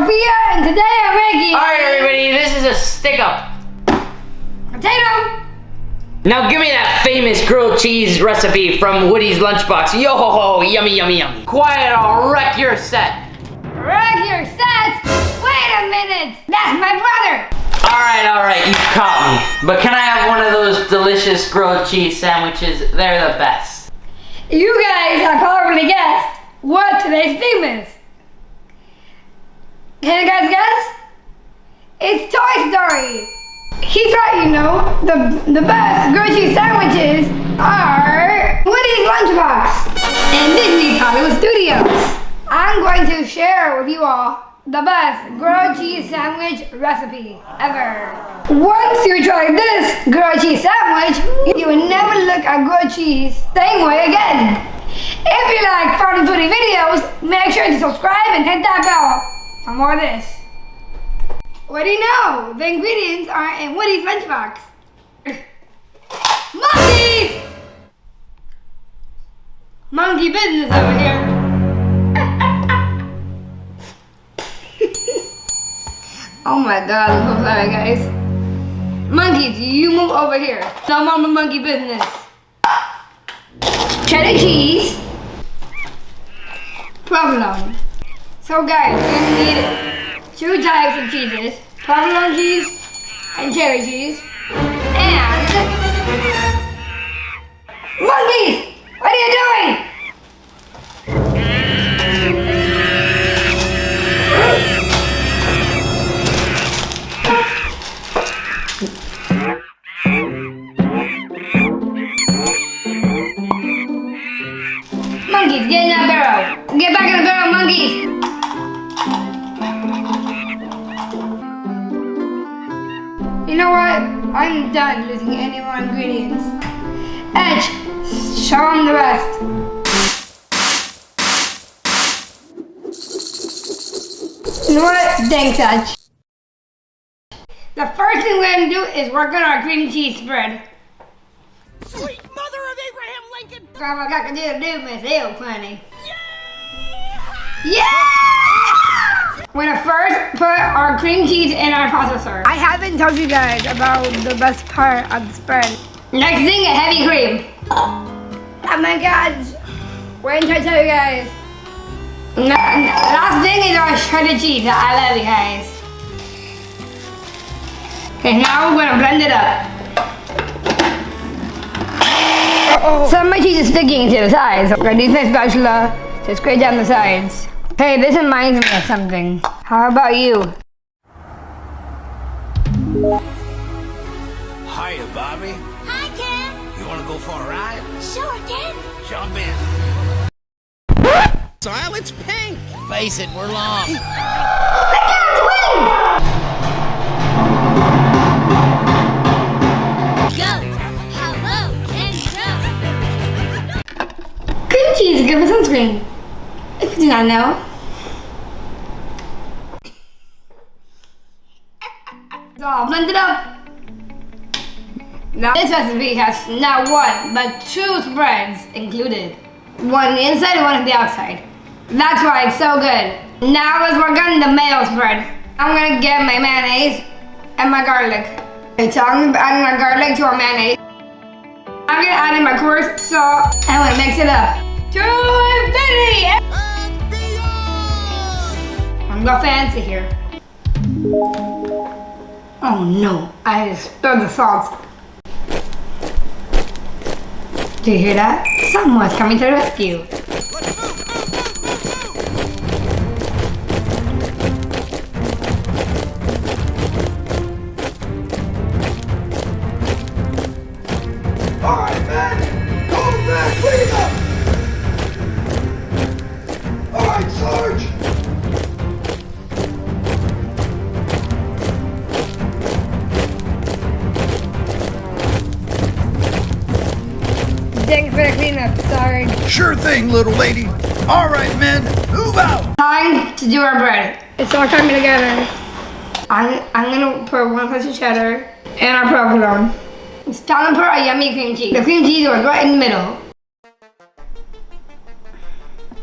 Sophia, and today I'm making... Alright everybody, this is a stick-up. Potato! Now give me that famous grilled cheese recipe from Woody's Lunchbox. Yo ho ho, yummy yummy yummy. Quiet, I'll wreck your set. Wreck your set? Wait a minute, that's my brother. Alright, you caught me. But can I have one of those delicious grilled cheese sandwiches? They're the best. You guys have probably guessed what today's theme is. Can you guys guess? It's Toy Story. He's right, you know. The best grilled cheese sandwiches are Woody's Lunchbox and Disney's Hollywood Studios. I'm going to share with you all the best grilled cheese sandwich recipe ever. Once you try this grilled cheese sandwich, you will never look at grilled cheese same way again. If you like fun and foodie videos, make sure to subscribe and hit that bell for more of this. What do you know? The ingredients are in Woody's Lunchbox. Monkeys! Monkey business over here. Oh my god, I'm so sorry guys. Monkeys, you move over here. No more monkey business. Cheddar cheese. Provolone. So guys, we're gonna need 2 types of cheeses. Provolone cheese and cheddar cheese. And... Monkeys! What are you doing? Monkeys, get in that barrel. Get back in the barrel, monkeys. You know what? I'm done losing any more ingredients. Edge, show them the rest. You know what? Thanks, Edge. The first thing we're gonna do is work on our cream cheese spread. Sweet mother of Abraham Lincoln! Grandma got to do Miss Ew, funny. Yeah! Yeah! We're gonna first put our cream cheese in our processor. I haven't told you guys about the best part of the spread. Next thing, a heavy cream. Oh my god. Wait until I tell you guys. Last thing is our shredded cheese. I love you guys. Okay, now we're gonna blend it up. Some of my cheese is sticking to the sides. I'm gonna use my spatula to scrape down the sides. Hey, this reminds me of something. How about you? Hiya, Bobby. Hi, Ken. You wanna go for a ride? Sure, Ken. Jump in. Silence pink. Face it, we're lost. Cream cheese is good for sunscreen. If you do not know. So I'll blend it up. Now this recipe has not 1, but 2 spreads included. One on the inside and one on the outside. That's why it's so good. Now let's work on the mayo spread. I'm gonna get my mayonnaise and my garlic. Okay, so I'm adding my garlic to our mayonnaise. I'm gonna add in my coarse salt and I'm gonna mix it up. To infinity and beyond! I'm going fancy here. Oh no, I just spilled the salt. Do you hear that? Someone's coming to the rescue. Alright, man! Go back, clean up! Alright, Sarge! Thanks for the cleanup, Sarge. Sure thing, little lady. Alright, men, move out! Time to do our bread. It's all coming together. I'm gonna put 1 slice of cheddar and our provolone. It's time to put our yummy cream cheese. The cream cheese was right in the middle.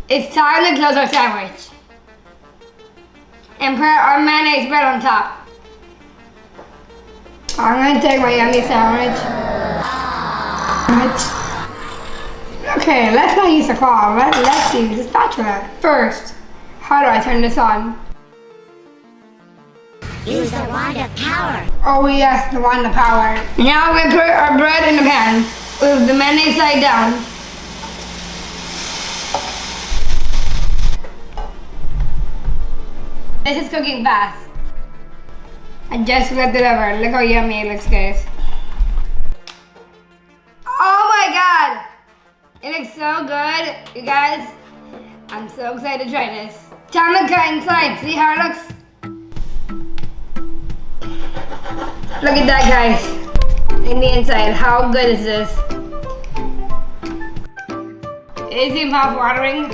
It's time to close our sandwich. and put our mayonnaise bread on top. I'm gonna take my yummy sandwich. Okay, let's not use the claw. Let's use the spatula. First, how do I turn this on? Use the wand of power. Oh yes, the wand of power. Now we put our bread in the pan with the mayonnaise side down. This is cooking fast. I just flipped it over. Look how yummy it looks, guys. Oh my god! It looks so good, you guys. I'm so excited to try this. Time to cut inside. See how it looks? Look at that, guys. In the inside, how good is this? Is your mouth watering?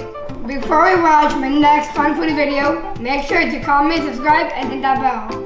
Before we watch my next fun foodie video, make sure to comment, subscribe, and hit that bell.